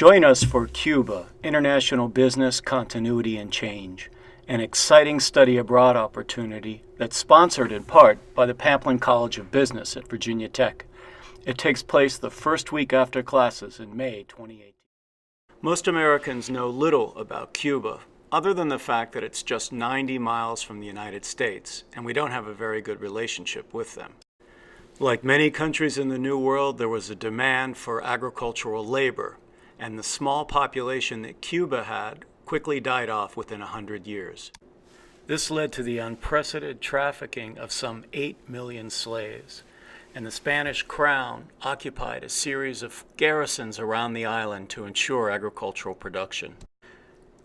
Join us for Cuba, International Business Continuity and Change, an exciting study abroad opportunity that's sponsored in part by the Pamplin College of Business at Virginia Tech. It takes place the first week after classes in May 2018. Most Americans know little about Cuba, other than the fact that it's just 90 miles from the United States, and we don't have a very good relationship with them. Like many countries in the New World, there was a demand for agricultural labor, and the small population that Cuba had quickly died off within 100 years. This led to the unprecedented trafficking of some 8 million slaves, and the Spanish crown occupied a series of garrisons around the island to ensure agricultural production.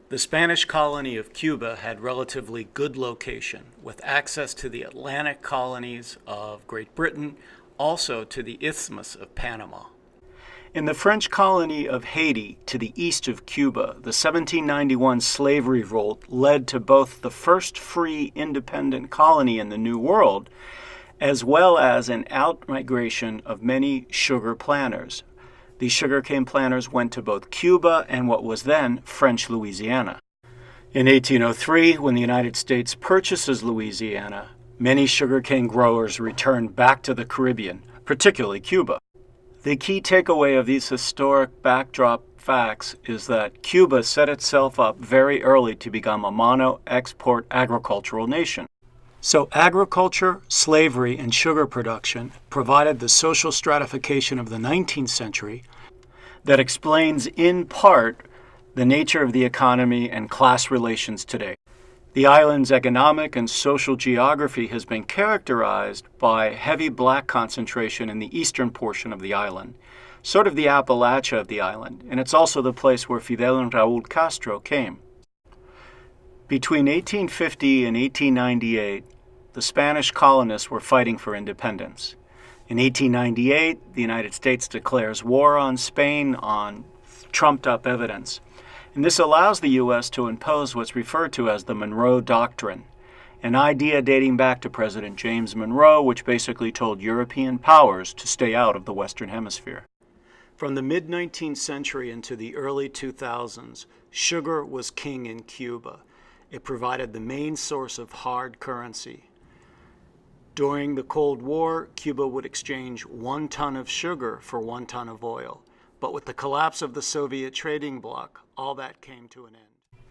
The Spanish colony of Cuba had relatively good location, with access to the Atlantic colonies of Great Britain, also to the Isthmus of Panama. In the French colony of Haiti, to the east of Cuba, the 1791 slave revolt led to both the first free independent colony in the New World, as well as an out-migration of many sugar planters. These sugarcane planters went to both Cuba and what was then French Louisiana. In 1803, when the United States purchases Louisiana, many sugarcane growers returned back to the Caribbean, particularly Cuba. The key takeaway of these historic backdrop facts is that Cuba set itself up very early to become a mono-export agricultural nation. So agriculture, slavery, and sugar production provided the social stratification of the 19th century that explains, in part, the nature of the economy and class relations today. The island's economic and social geography has been characterized by heavy black concentration in the eastern portion of the island, sort of the Appalachia of the island, and it's also the place where Fidel and Raúl Castro came. Between 1850 and 1898, the Spanish colonists were fighting for independence. In 1898, the United States declares war on Spain on trumped-up evidence. And this allows the U.S. to impose what's referred to as the Monroe Doctrine, an idea dating back to President James Monroe, which basically told European powers to stay out of the Western Hemisphere. From the mid-19th century into the early 2000s, sugar was king in Cuba. It provided the main source of hard currency. During the Cold War, Cuba would exchange 1 ton of sugar for 1 ton of oil. But with the collapse of the Soviet trading bloc, all that came to an end.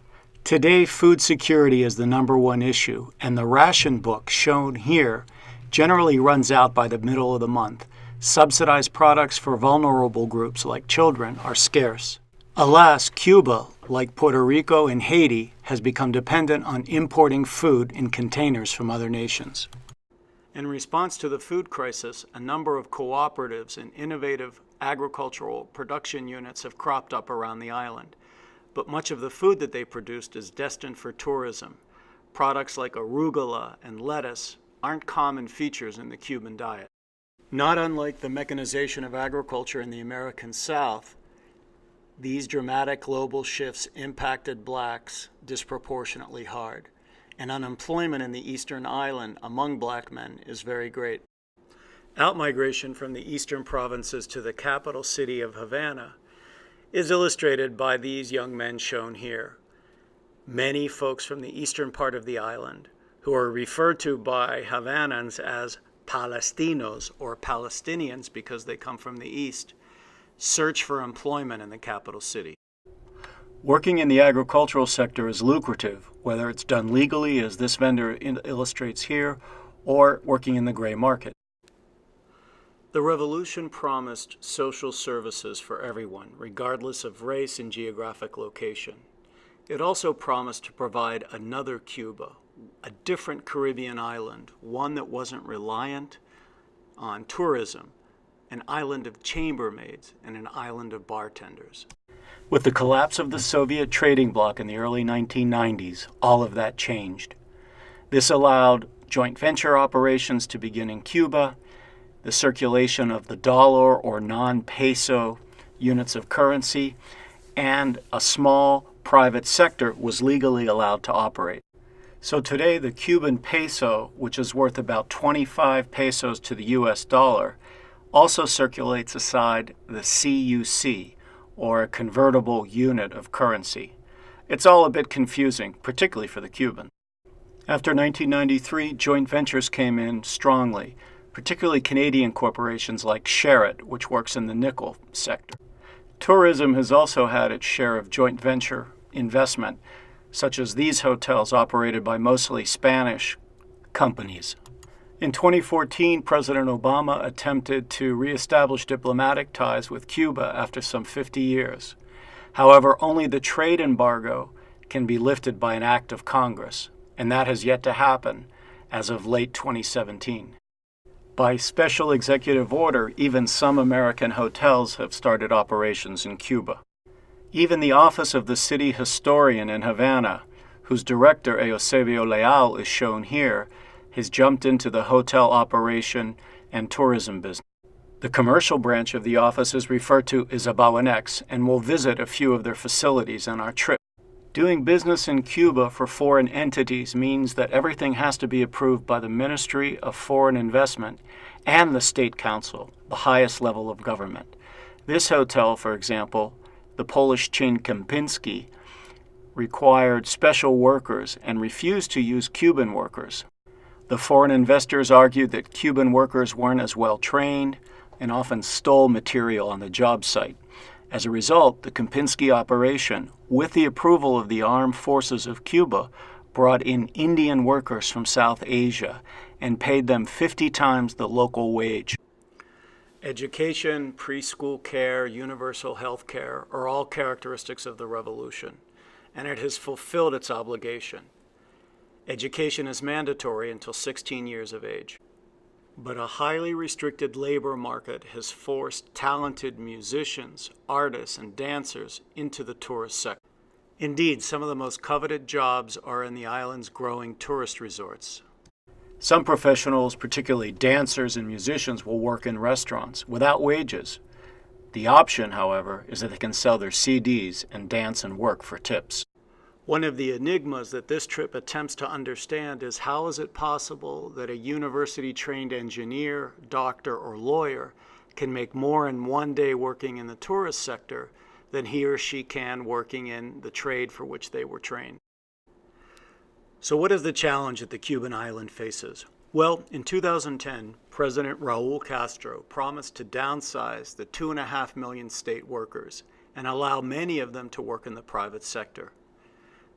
Today, food security is the #1 issue, and the ration book shown here generally runs out by the middle of the month. Subsidized products for vulnerable groups like children are scarce. Alas, Cuba, like Puerto Rico and Haiti, has become dependent on importing food in containers from other nations. In response to the food crisis, a number of cooperatives and innovative agricultural production units have cropped up around the island. But much of the food that they produced is destined for tourism. Products like arugula and lettuce aren't common features in the Cuban diet. Not unlike the mechanization of agriculture in the American South, these dramatic global shifts impacted blacks disproportionately hard, and unemployment in the eastern island among black men is very great. Outmigration from the eastern provinces to the capital city of Havana is illustrated by these young men shown here. Many folks from the eastern part of the island, who are referred to by Havanans as Palestinos or Palestinians because they come from the east, search for employment in the capital city. Working in the agricultural sector is lucrative, whether it's done legally, as this vendor illustrates here, or working in the gray market. The revolution promised social services for everyone, regardless of race and geographic location. It also promised to provide another Cuba, a different Caribbean island, one that wasn't reliant on tourism, an island of chambermaids and an island of bartenders. With the collapse of the Soviet trading bloc in the early 1990s, all of that changed. This allowed joint venture operations to begin in Cuba, the circulation of the dollar or non-peso units of currency, and a small private sector was legally allowed to operate. So today the Cuban peso, which is worth about 25 pesos to the US dollar, also circulates aside the CUC, or a convertible unit of currency. It's all a bit confusing, particularly for the Cubans. After 1993, joint ventures came in strongly, particularly Canadian corporations like Sherritt, which works in the nickel sector. Tourism has also had its share of joint venture investment, such as these hotels operated by mostly Spanish companies. In 2014, President Obama attempted to reestablish diplomatic ties with Cuba after some 50 years. However, only the trade embargo can be lifted by an act of Congress, and that has yet to happen as of late 2017. By special executive order, even some American hotels have started operations in Cuba. Even the office of the city historian in Havana, whose director, Eusebio Leal, is shown here, has jumped into the hotel operation and tourism business. The commercial branch of the office is referred to as a Bawanex, and we'll visit a few of their facilities on our trip. Doing business in Cuba for foreign entities means that everything has to be approved by the Ministry of Foreign Investment and the State Council, the highest level of government. This hotel, for example, the Polish chain Kempinski, required special workers and refused to use Cuban workers. The foreign investors argued that Cuban workers weren't as well trained and often stole material on the job site. As a result, the Kempinski operation, with the approval of the armed forces of Cuba, brought in Indian workers from South Asia and paid them 50 times the local wage. Education, preschool care, universal health care are all characteristics of the revolution, and it has fulfilled its obligation. Education is mandatory until 16 years of age. But a highly restricted labor market has forced talented musicians, artists, and dancers into the tourist sector. Indeed, some of the most coveted jobs are in the island's growing tourist resorts. Some professionals, particularly dancers and musicians, will work in restaurants without wages. The option, however, is that they can sell their CDs and dance and work for tips. One of the enigmas that this trip attempts to understand is how is it possible that a university-trained engineer, doctor, or lawyer can make more in one day working in the tourist sector than he or she can working in the trade for which they were trained. So what is the challenge that the Cuban island faces? Well, in 2010, President Raul Castro promised to downsize the 2.5 million state workers and allow many of them to work in the private sector.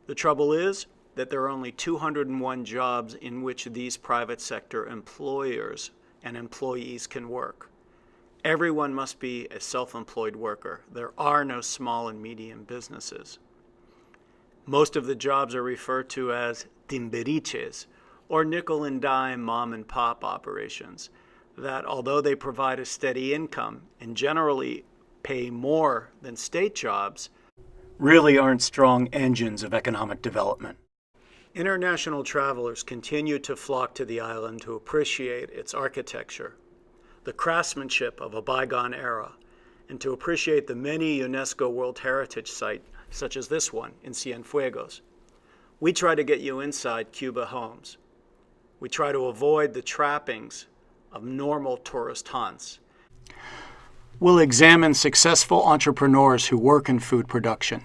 The trouble is that there are only 201 jobs in which these private sector employers and employees can work. Everyone must be a self-employed worker. There are no small and medium businesses. Most of the jobs are referred to as timberiches, or nickel and dime mom and pop operations, that although they provide a steady income and generally pay more than state jobs, really aren't strong engines of economic development. International travelers continue to flock to the island to appreciate its architecture, the craftsmanship of a bygone era, and to appreciate the many UNESCO World Heritage sites, such as this one in Cienfuegos. We try to get you inside Cuba homes. We try to avoid the trappings of normal tourist haunts. We'll examine successful entrepreneurs who work in food production.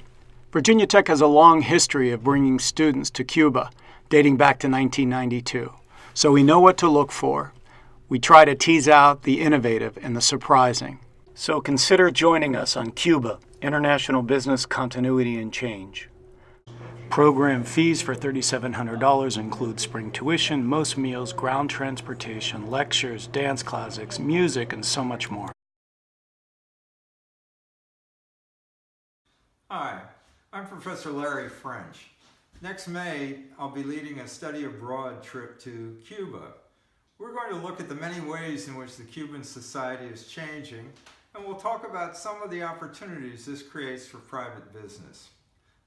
Virginia Tech has a long history of bringing students to Cuba, dating back to 1992. So we know what to look for. We try to tease out the innovative and the surprising. So consider joining us on Cuba, International Business Continuity and Change. Program fees for $3,700 include spring tuition, most meals, ground transportation, lectures, dance classics, music, and so much more. Hi, I'm Professor Larry French. Next May, I'll be leading a study abroad trip to Cuba. We're going to look at the many ways in which the Cuban society is changing, and we'll talk about some of the opportunities this creates for private business.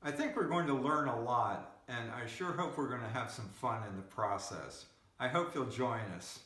I think we're going to learn a lot, and I sure hope we're going to have some fun in the process. I hope you'll join us.